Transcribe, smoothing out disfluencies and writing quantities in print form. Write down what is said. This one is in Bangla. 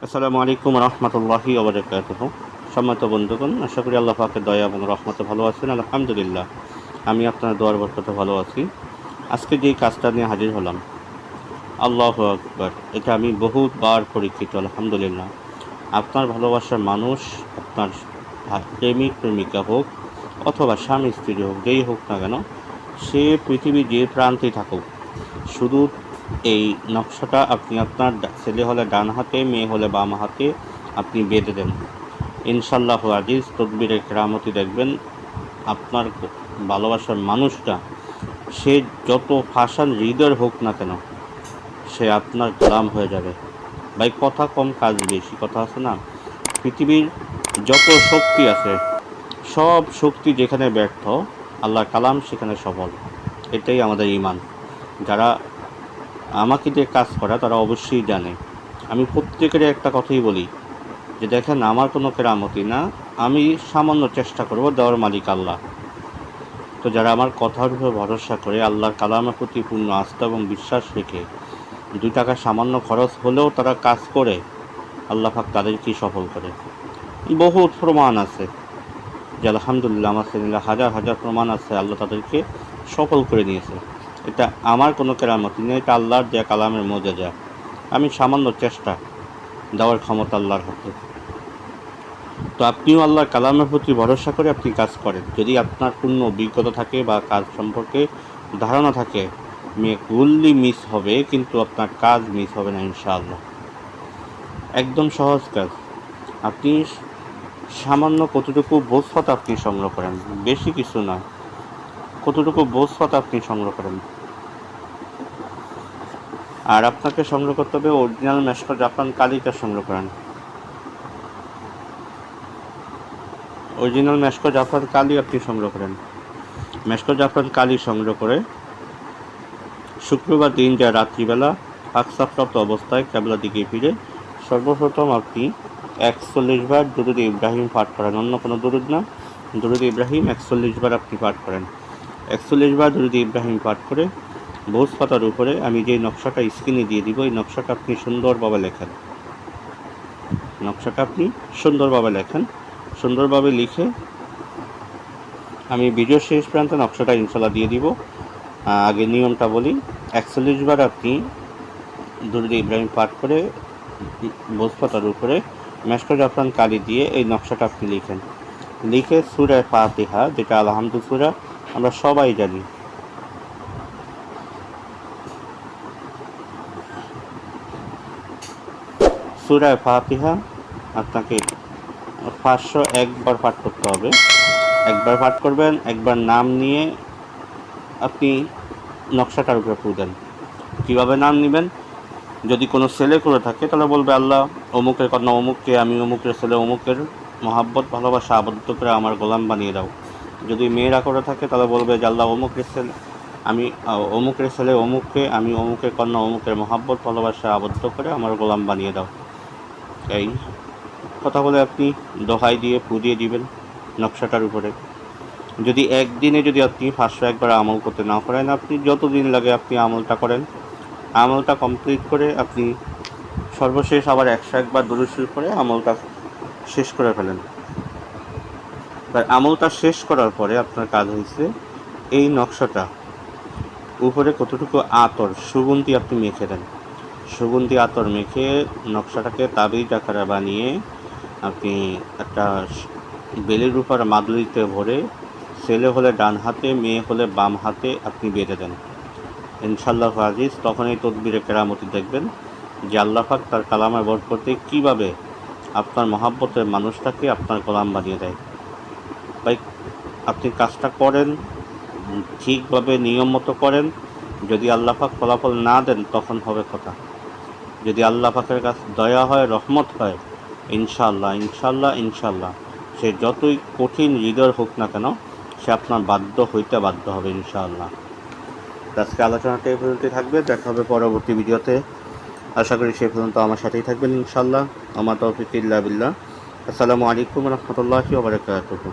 আসসালামু আলাইকুম রহমতুল্লাহি ওয়া বারাকাতুহু। সম্মানিত বন্ধুগণ, আশা করি আল্লাহ পাকের দয়া এবং রহমতে ভালো আছেন। আলহামদুলিল্লাহ, আমি আপনার দোয়ার বরকতে ভালো আছি। আজকে যেই কাজটা নিয়ে হাজির হলাম, আল্লাহু আকবার, এটা আমি বহুবার পরীক্ষিত। আলহামদুলিল্লাহ, আপনার ভালোবাসার মানুষ, আপনার প্রেমিক প্রেমিকা হোক অথবা স্বামী স্ত্রী হোক, যেই হোক না কেন, সে পৃথিবীর যে প্রান্তেই থাকুক, শুধু এই নকশাটা আপনি আপনার ছেলে হলে ডান হাতে, মেয়ে হলে বাম হাতে আপনি বেঁধে দেন। ইনশাল্লাহ আজিজ তদবিরের কেরামতি দেখবেন। আপনার ভালোবাসার মানুষটা, সে যত ফাঁসান হৃদয় হোক না কেন, সে আপনার গোলাম হয়ে যাবে। ভাই, কথা কম কাজ বেশি, কথা আছে না? পৃথিবীর যত শক্তি আছে, সব শক্তি যেখানে ব্যর্থ, আল্লাহর কালাম সেখানে সফল। এটাই আমাদের ঈমান। যারা আমাকে দিয়ে কাজ করা তারা অবশ্যই জানে। আমি প্রত্যেকের একটা কথাই বলি যে দেখেন, আমার কোনো কেরামতি না, আমি সামান্য চেষ্টা করব, দেওয়ার মালিক আল্লাহ। তো যারা আমার কথার উপর ভরসা করে, আল্লাহর কালামের প্রতি পূর্ণ আস্থা এবং বিশ্বাস রেখে 2 টাকা সামান্য খরচ হলেও তারা কাজ করে, আল্লাহ পাক তাদেরকেই সফল করে। বহুত প্রমাণ আছে যে আলহামদুলিল্লাহ, আমার ছেলেরা হাজার হাজার প্রমাণ আছে আল্লাহ তাদেরকে সফল করে নিয়েছে। এটা আমার কোনো কেরামতি নেই, এটা আল্লাহর দেয়া কালামের মুজিজা। আমি সামান্য চেষ্টা, দেওয়ার ক্ষমতা আল্লাহর হাতে। তো আপনিও আল্লাহর কালামের প্রতি ভরসা করে আপনি কাজ করেন। যদি আপনার পূর্ণ অভিজ্ঞতা থাকে বা কাজ সম্পর্কে ধারণা থাকে, গুল্লি মিস হবে কিন্তু আপনার কাজ মিস হবে না ইনশাআল্লাহ। একদম সহজ কাজ। আপনি সামান্য কতটুকু বোঝপাত আপনি সংগ্রহ করেন, বেশি কিছু না, কতটুকু বোঝপাত আপনি সংগ্রহ করেন। আর আপনাকে সংগ্রহ করতে হবে অরিজিনাল মেশক জাফরান কালিটা সংগ্রহ করেন। অরিজিনাল মেশক জাফরান কালি আপনি সংগ্রহ করেন। মেশক জাফরান কালি সংগ্রহ করে শুক্রবার দিন যা রাত্রিবেলা পাকসাপ্রাপ্ত অবস্থায় কেবলার দিকে ফিরে সর্বপ্রথম আপনি 41 বার দুরুদ ইব্রাহিম পাঠ করেন। অন্য কোনো দুরুদ না, দুরুদ ইব্রাহিম 41 বার আপনি পাঠ করেন। 41 বার দুরুদ ইব্রাহিম পাঠ করে ভোজ পাতার উপরে আমি যে নকশাটা স্ক্রিনে দিয়ে দিব, এই নকশাটা আপনি সুন্দরভাবে লেখেন। নকশাটা আপনি সুন্দরভাবে লেখেন। সুন্দরভাবে লিখে আমি ভিডিও শেষ প্রান্তে নকশাটা ইনশাল্লাহ দিয়ে দিব। আগে নিয়মটা বলি। 41 বার আপনি দুরুদ ইব্রাহিম পাঠ করে ভোজ পাতার উপরে মেশক জাফরান কালি দিয়ে এই নকশাটা আপনি লিখেন। লিখে সূরা ফাতিহা, যেটা আলহামদু সূরা আমরা সবাই জানি, সূরা ফাতিহা আপনাকে 501 বার পাঠ করতে হবে। একবার পাঠ করবেন, একবার নাম নিয়ে আপনি নকশাটার উপরে ফু দেন। কীভাবে নাম নেবেন? যদি কোনো ছেলে করে থাকে তাহলে বলবে, আল্লাহ অমুকের কন্যা অমুককে, আমি অমুকের ছেলে অমুকের মহাব্বত ভালোবাসা আবদ্ধ করে আমার গোলাম বানিয়ে দাও। যদি মেয়েরা করে থাকে তাহলে বলবে যে আল্লাহ অমুকের ছেলে, আমি অমুকের ছেলে অমুককে, আমি অমুকের কন্যা অমুকের মহাব্বত ভালোবাসা আবদ্ধ করে আমার গোলাম বানিয়ে দাও। এই কথা বলে আপনি দোহাই দিয়ে ফু দিয়ে দিবেন নকশাটার উপরে। যদি একদিনে যদি আপনি 501 বার আমল করতে না পারেন, আপনি যতদিন লাগে আপনি আমলটা করেন। আমলটা কমপ্লিট করে আপনি সর্বশেষ আবার 101 বার দুরূদ শরীফ করে আমলটা শেষ করে ফেলেন। তাই আমলটা শেষ করার পরে আপনার কাজ হয়েছে এই নকশাটা উপরে কতটুকু আতর সুগন্ধি আপনি মেখে দেন। সুগন্ধি আতর মেখে নকশাটাকে তাবিজ আকারে বানিয়ে আপনি একটা বেলের উপর মাদুলিতে ভরে ছেলে হলে ডান হাতে, মেয়ে হলে বাম হাতে আপনি বেঁধে দেন। ইনশাল্লাহ আজিজ তখন এই তদবিরে কেরামতি দেখবেন যে আল্লাহ পাক তার কালামের বরকতে কীভাবে আপনার মহাব্বতের মানুষটাকে আপনার গোলাম বানিয়ে দেয়। তাই আপনি কাজটা করেন, ঠিকভাবে নিয়ম মতো করেন। যদি আল্লাহ পাক ফলাফল না দেন তখন হবে কথা। যদি আল্লাহ পাকের কাছে দয়া হয়, রহমত হয়, ইনশাআল্লাহ ইনশাআল্লাহ ইনশাআল্লাহ সে যতই কঠিন হৃদয় হোক না কেন, সে আপনার বাধ্য হইতে বাধ্য হবে ইনশাআল্লাহ। আজকে আলোচনাটা এই পর্যন্তই থাকবে। দেখা হবে পরবর্তী ভিডিওতে। আশা করি সে পর্যন্ত আমার সাথেই থাকবেন ইনশাআল্লাহ। আমার তৌফিক ইল্লা বিল্লাহ। আসসালামু আলাইকুম রহমতুল্লাহি ওয়া বারাকাতুহু।